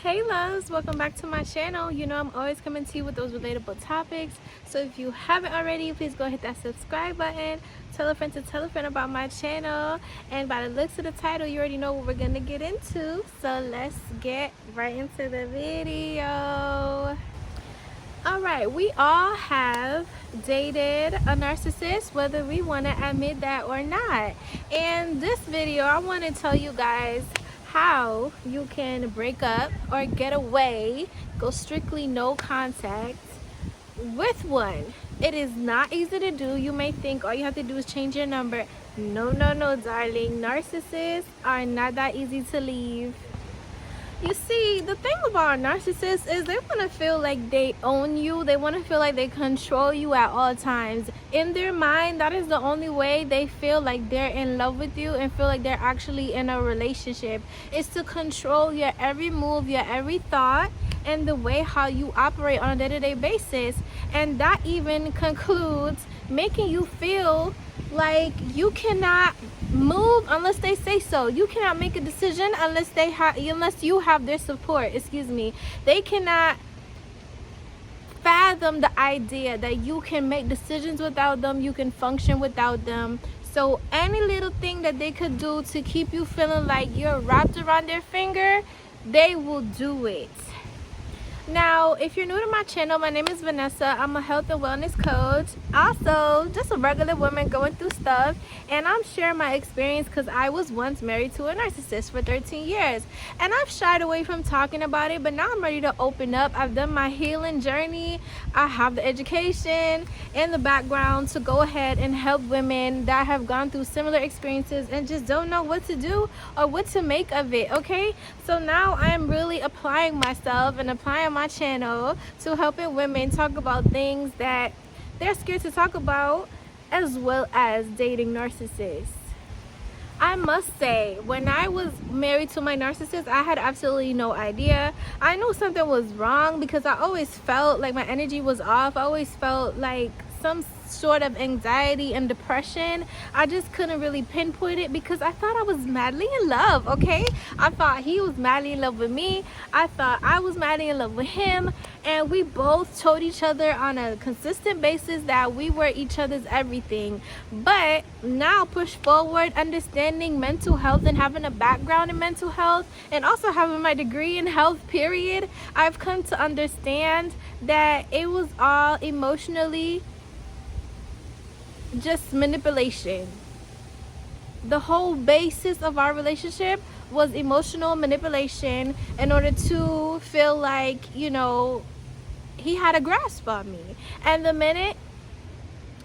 Hey loves, welcome back to my channel. You know I'm always coming to you with those relatable topics, so if you haven't already, please go hit that subscribe button, tell a friend to tell a friend about my channel, and by the looks of the title you already know what we're gonna get into, so let's get right into the video. Alright, we all have dated a narcissist, whether we want to admit that or not. In this video I want to tell you guys how you can break up or get away, go strictly no contact with one. It is not easy to do. You may think all you have to do is change your number. No, darling. Narcissists are not that easy to leave. You see, the thing about narcissists is they want to feel like they own you. They want to feel like they control you at all times. In their mind, that is the only way they feel like they're in love with you and feel like they're actually in a relationship. It's to control your every move, your every thought, and the way how you operate on a day-to-day basis. And that even concludes making you feel like you cannot move unless they say so. You cannot make a decision unless you have their support. They cannot fathom the idea that you can make decisions without them, you can function without them. So any little thing that they could do to keep you feeling like you're wrapped around their finger, they will do it. Now, if you're new to my channel, my name is Vanessa. I'm a health and wellness coach. Also, just a regular woman going through stuff. And I'm sharing my experience because I was once married to a narcissist for 13 years. And I've shied away from talking about it, but now I'm ready to open up. I've done my healing journey. I have the education and the background to go ahead and help women that have gone through similar experiences and just don't know what to do or what to make of it, okay? So now I'm really applying myself and applying my channel to helping women talk about things that they're scared to talk about, as well as dating narcissists. I must say, when I was married to my narcissist, I had absolutely no idea. I knew something was wrong because I always felt like my energy was off. I always felt like some sort of anxiety and depression. I just couldn't really pinpoint it because I thought I was madly in love, okay? I thought he was madly in love with me. I thought I was madly in love with him. And we both told each other on a consistent basis that we were each other's everything. But now, push forward, understanding mental health and having a background in mental health and also having my degree in health, period, I've come to understand that it was all emotionally just manipulation. The whole basis of our relationship was emotional manipulation in order to feel like, you know, he had a grasp on me. And the minute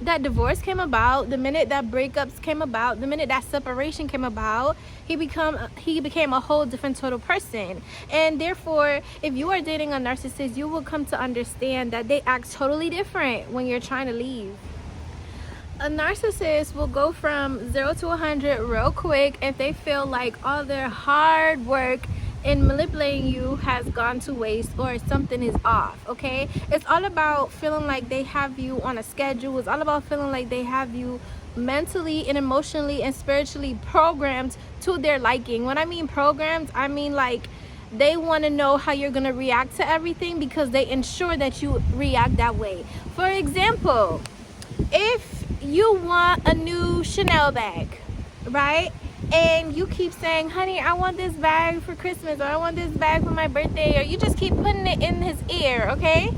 that divorce came about, the minute that breakups came about, the minute that separation came about, he became a whole different total person. And therefore, if you are dating a narcissist, you will come to understand that they act totally different when you're trying to leave. A narcissist will go from 0 to 100 real quick if they feel like all their hard work in manipulating you has gone to waste or something is off, okay? It's all about feeling like they have you on a schedule. It's all about feeling like they have you mentally and emotionally and spiritually programmed to their liking. When I mean programmed, I mean like they want to know how you're going to react to everything because they ensure that you react that way. For example, if you want a new Chanel bag, right? And you keep saying, honey, I want this bag for Christmas, or I want this bag for my birthday, or you just keep putting it in his ear, okay?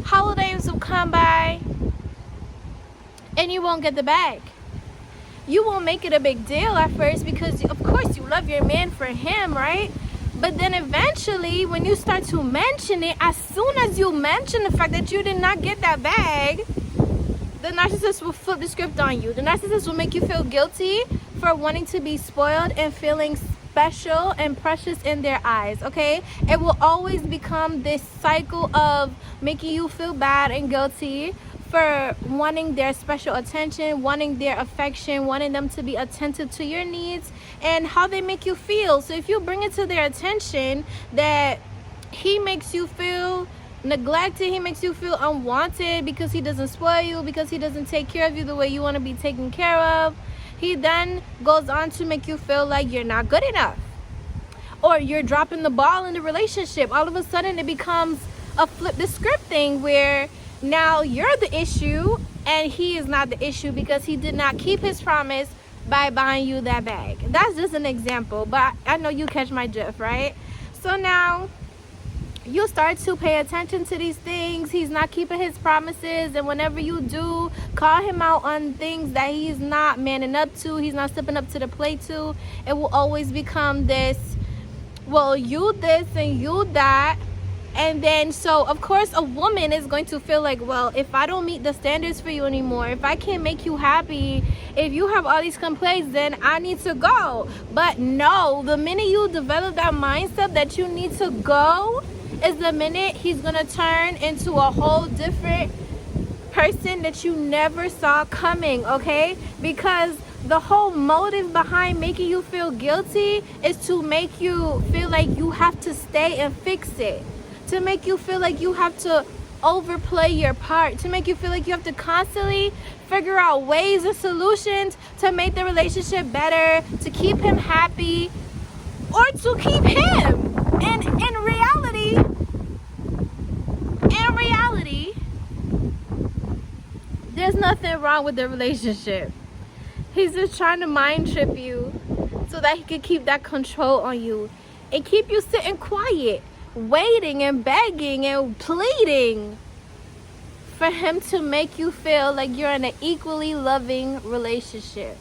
Holidays will come by and you won't get the bag. You won't make it a big deal at first because of course you love your man for him, right? But then eventually when you start to mention it, as soon as you mention the fact that you did not get that bag, the narcissist will flip the script on you. The narcissist will make you feel guilty for wanting to be spoiled and feeling special and precious in their eyes, okay? It will always become this cycle of making you feel bad and guilty for wanting their special attention, wanting their affection, wanting them to be attentive to your needs and how they make you feel. So if you bring it to their attention that he makes you feel neglected, he makes you feel unwanted because he doesn't spoil you, because he doesn't take care of you the way you want to be taken care of, he then goes on to make you feel like you're not good enough. or you're dropping the ball in the relationship. All of a sudden it becomes a flip the script thing where now you're the issue and he is not the issue because he did not keep his promise by buying you that bag. That's just an example, but I know you catch my drift, right? So now you start to pay attention to these things. He's not keeping his promises, and whenever you do call him out on things that he's not manning up to, he's not stepping up to the plate to, it will always become this, well, you this and you that. And then so of course a woman is going to feel like, well, if I don't meet the standards for you anymore, if I can't make you happy, if you have all these complaints, then I need to go. But no, the minute you develop that mindset that you need to go is the minute he's gonna turn into a whole different person that you never saw coming, okay? Because the whole motive behind making you feel guilty is to make you feel like you have to stay and fix it, to make you feel like you have to overplay your part, to make you feel like you have to constantly figure out ways and solutions to make the relationship better, to keep him happy, or to keep him. And in reality, there's nothing wrong with the relationship. He's just trying to mind trip you so that he can keep that control on you and keep you sitting quiet, waiting and begging and pleading for him to make you feel like you're in an equally loving relationship.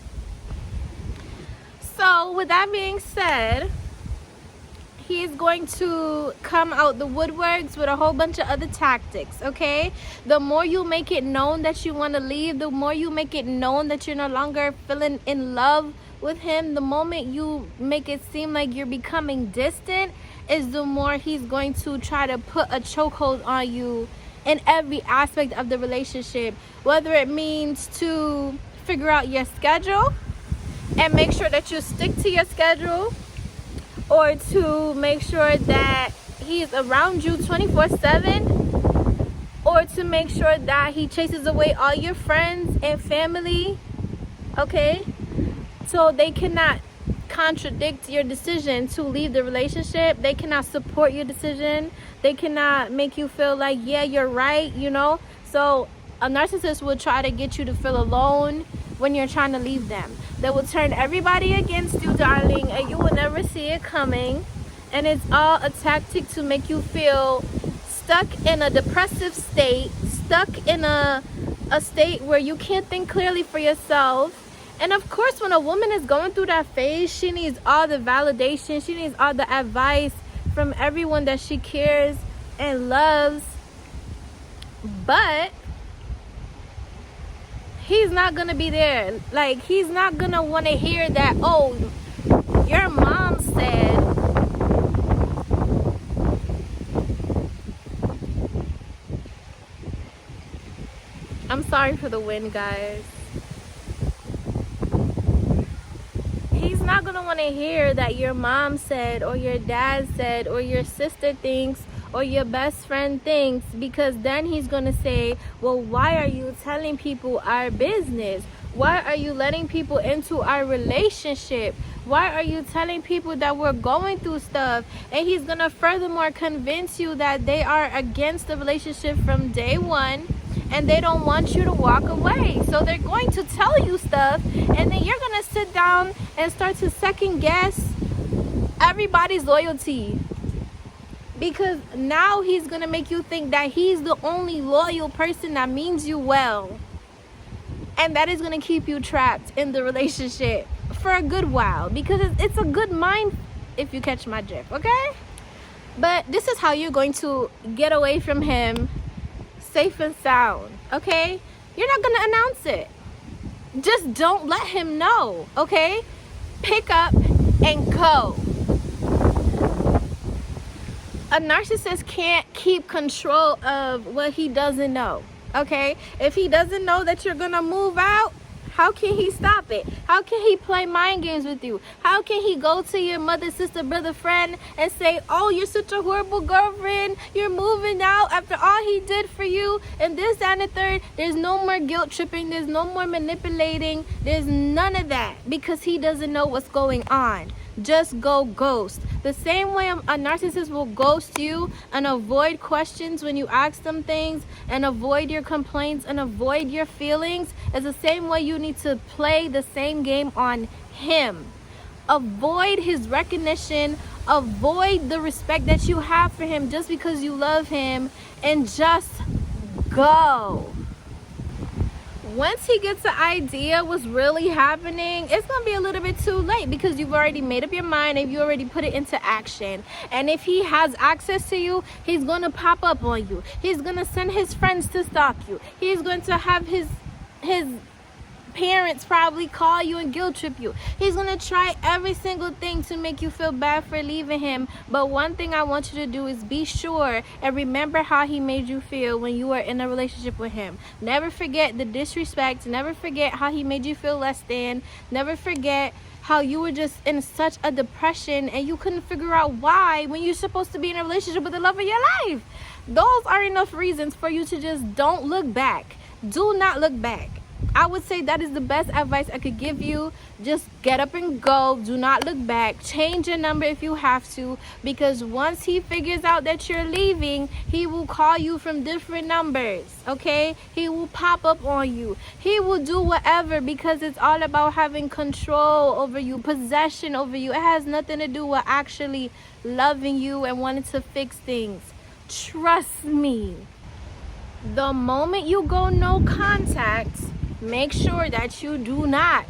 So with that being said, he's going to come out the woodworks with a whole bunch of other tactics, okay? The more you make it known that you want to leave, the more you make it known that you're no longer feeling in love with him, the moment you make it seem like you're becoming distant, is the more he's going to try to put a chokehold on you in every aspect of the relationship. Whether it means to figure out your schedule and make sure that you stick to your schedule, or to make sure that he's around you 24/7, or to make sure that he chases away all your friends and family, okay? So they cannot contradict your decision to leave the relationship. They cannot support your decision. They cannot make you feel like, yeah, you're right, you know? So a narcissist will try to get you to feel alone when you're trying to leave them. They will turn everybody against you, darling, and you will never see it coming. And it's all a tactic to make you feel stuck in a depressive state, stuck in a state where you can't think clearly for yourself. And of course, when a woman is going through that phase, she needs all the validation, she needs all the advice from everyone that she cares and loves. But he's not gonna be there. Like, he's not gonna want to hear that, oh, your mom said. I'm sorry for the wind, guys. He's not gonna want to hear that your mom said, or your dad said, or your sister thinks, or your best friend thinks, because then he's gonna say, well, why are you telling people our business? Why are you letting people into our relationship? Why are you telling people that we're going through stuff? And he's gonna furthermore convince you that they are against the relationship from day one, and they don't want you to walk away. So they're going to tell you stuff, and then you're gonna sit down and start to second guess everybody's loyalty. Because now he's going to make you think that he's the only loyal person that means you well. And that is going to keep you trapped in the relationship for a good while. Because it's a good mind, if you catch my drift, okay? But this is how you're going to get away from him safe and sound, okay? You're not going to announce it. Just don't let him know, okay? Pick up and go. A narcissist can't keep control of what he doesn't know, okay? If he doesn't know that you're gonna move out, how can he stop it? How can he play mind games with you? How can he go to your mother, sister, brother, friend and say, oh, you're such a horrible girlfriend, you're moving out after all he did for you, and this, that, and the third? There's no more guilt tripping, there's no more manipulating, there's none of that, because he doesn't know what's going on. just go ghost. The same way a narcissist will ghost you and avoid questions when you ask them things, and avoid your complaints and avoid your feelings, is the same way you need to play the same game on him. Avoid his recognition, avoid the respect that you have for him just because you love him, and just go. Once he gets the idea what's really happening, it's gonna be a little bit too late, because you've already made up your mind and you already put it into action. And if he has access to you, he's gonna pop up on you. He's gonna send his friends to stalk you. He's going to have his parents probably call you and guilt trip you. He's gonna try every single thing to make you feel bad for leaving him. But one thing I want you to do is be sure and remember how he made you feel when you were in a relationship with him. Never forget the disrespect. Never forget how he made you feel less than. Never forget how you were just in such a depression and you couldn't figure out why, when you're supposed to be in a relationship with the love of your life. Those are enough reasons for you to just don't look back. Do not look back. I would say that is the best advice I could give you. Just get up and go. Do not look back. Change your number if you have to, because once he figures out that you're leaving, he will call you from different numbers, okay? He will pop up on you. He will do whatever, because it's all about having control over you, possession over you. It has nothing to do with actually loving you and wanting to fix things. Trust me. The moment you go no contact, make sure that you do not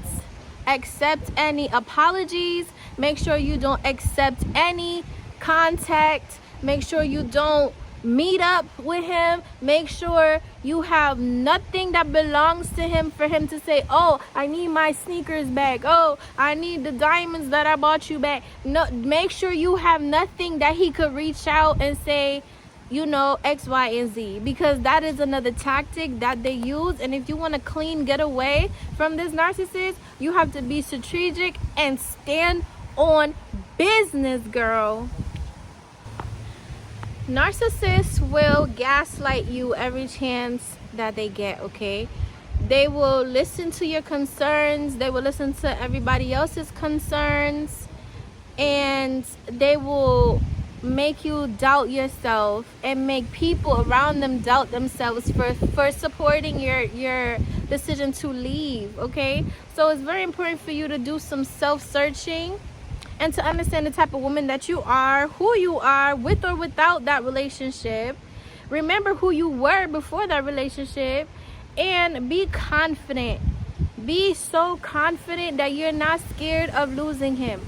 accept any apologies. Make sure you don't accept any contact. Make sure you don't meet up with him. Make sure you have nothing that belongs to him for him to say, oh, I need my sneakers back. Oh, I need the diamonds that I bought you back. No, make sure you have nothing that he could reach out and say, you know, X, Y, and Z, because that is another tactic that they use. And if you want to clean get away from this narcissist, you have to be strategic and stand on business, girl. Narcissists will gaslight you every chance that they get, okay? They will listen to your concerns. They will listen to everybody else's concerns, and they will make you doubt yourself and make people around them doubt themselves for supporting your decision to leave, okay? So it's very important for you to do some self-searching and to understand the type of woman that you are, who you are, with or without that relationship. Remember who you were before that relationship, and be confident. Be so confident that you're not scared of losing him.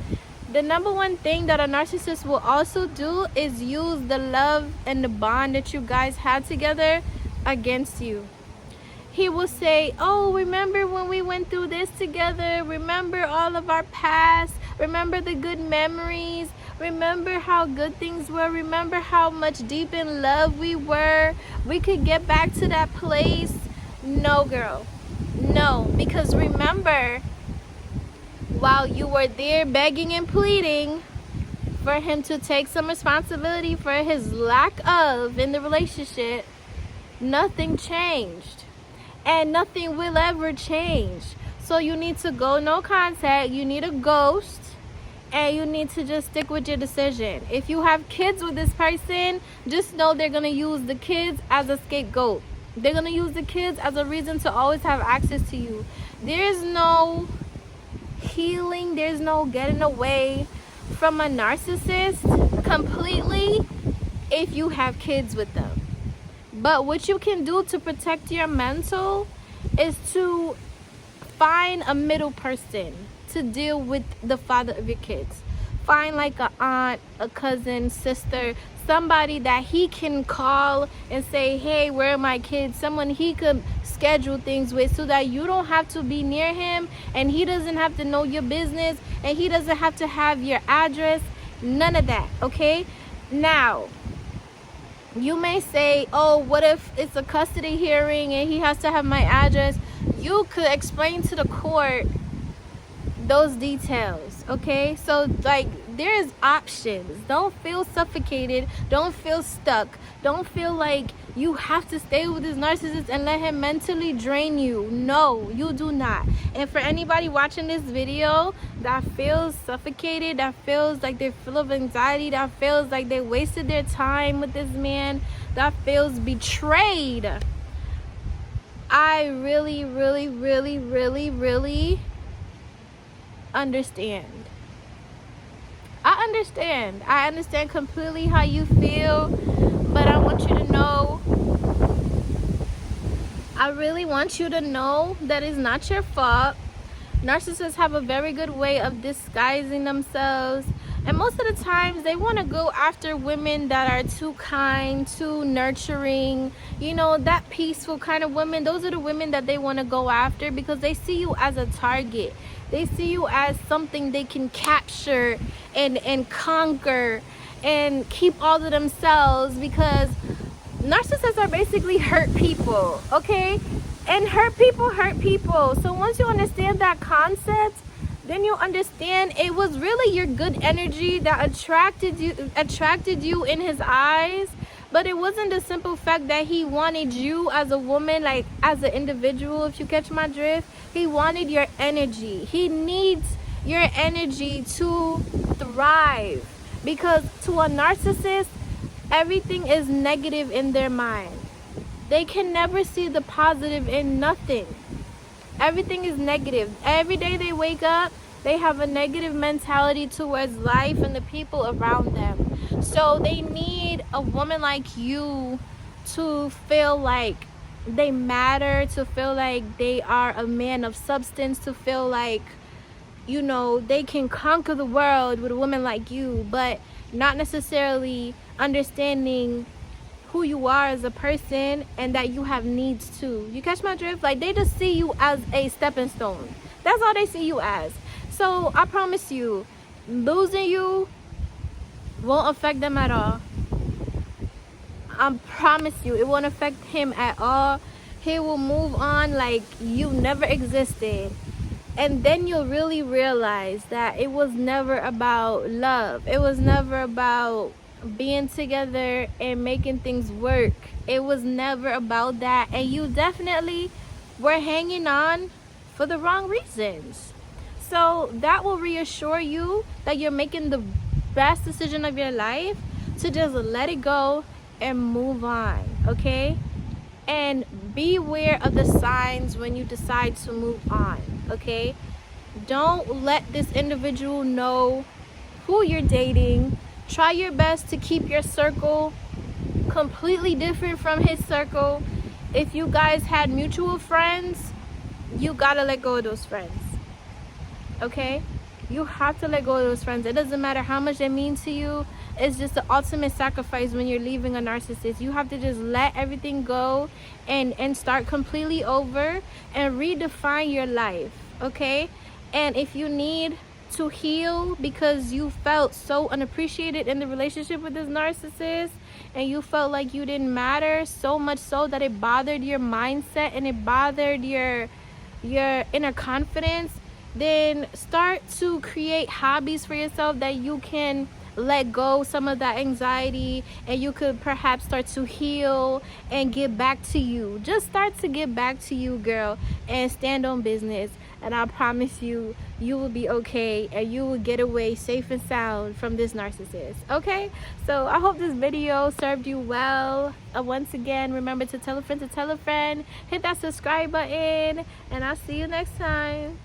The number one thing that a narcissist will also do is use the love and the bond that you guys had together against you. He will say, oh, remember when we went through this together? Remember all of our past? Remember the good memories? Remember how good things were? Remember how much deep in love we were? We could get back to that place. No, girl. No, because remember, while you were there begging and pleading for him to take some responsibility for his lack of in the relationship, nothing changed. And nothing will ever change. So you need to go no contact. You need a ghost. And you need to just stick with your decision. If you have kids with this person, just know they're going to use the kids as a scapegoat. They're going to use the kids as a reason to always have access to you. There's no healing, there's no getting away from a narcissist completely if you have kids with them. But what you can do to protect your mental is to find a middle person to deal with the father of your kids. Find like an aunt, a cousin, sister, somebody that he can call and say, hey, where are my kids? Someone he could schedule things with, so that you don't have to be near him and he doesn't have to know your business and he doesn't have to have your address. None of that, okay? Now, you may say, oh, what if it's a custody hearing and he has to have my address? You could explain to the court those details, okay? So like there's options. Don't feel suffocated. Don't feel stuck. Don't feel like you have to stay with this narcissist and let him mentally drain you. No, you do not. And for anybody watching this video that feels suffocated, that feels like they're full of anxiety, that feels like they wasted their time with this man, that feels betrayed, I really, really, really, really, really understand. I understand completely how you feel, but I want you to know, I really want you to know that it's not your fault. Narcissists have a very good way of disguising themselves, and most of the times they want to go after women that are too kind, too nurturing, you know, that peaceful kind of women. Those are the women that they want to go after because they see you as a target. They see you as something they can capture and conquer and keep all to themselves, because narcissists are basically hurt people, okay? And hurt people hurt people. So once you understand that concept, then you understand it was really your good energy that attracted you in his eyes. But it wasn't the simple fact that he wanted you as a woman, like as an individual, if you catch my drift. He wanted your energy. He needs your energy to thrive, because to a narcissist, everything is negative in their mind. They can never see the positive in nothing. Everything is negative. Every day they wake up, they have a negative mentality towards life and the people around them. So they need a woman like you to feel like they matter, to feel like they are a man of substance, to feel like, you know, they can conquer the world with a woman like you, but not necessarily understanding who you are as a person and that you have needs too. You catch my drift? Like, they just see you as a stepping stone. That's all they see you as. So I promise you, losing you won't affect them at all. I promise you, it won't affect him at all. He will move on like you never existed. And then you'll really realize that it was never about love. It was never about being together and making things work. It was never about that. And you definitely were hanging on for the wrong reasons. So that will reassure you that you're making the best decision of your life, to just let it go and move on, okay? And beware of the signs when you decide to move on, okay? Don't let this individual know who you're dating. Try your best to keep your circle completely different from his circle. If you guys had mutual friends, you gotta let go of those friends, okay? You have to let go of those friends. It doesn't matter how much they mean to you. It's just the ultimate sacrifice when you're leaving a narcissist. You have to just let everything go and start completely over and redefine your life, okay? And if you need to heal because you felt so unappreciated in the relationship with this narcissist, and you felt like you didn't matter, so much so that it bothered your mindset and it bothered your inner confidence, then start to create hobbies for yourself that you can let go some of that anxiety, and you could perhaps start to heal and get back to you. Just start to get back to you, girl, and stand on business. And I promise you, you will be okay, and you will get away safe and sound from this narcissist, okay? So I hope this video served you well. Once again, remember to tell a friend, hit that subscribe button, and I'll see you next time.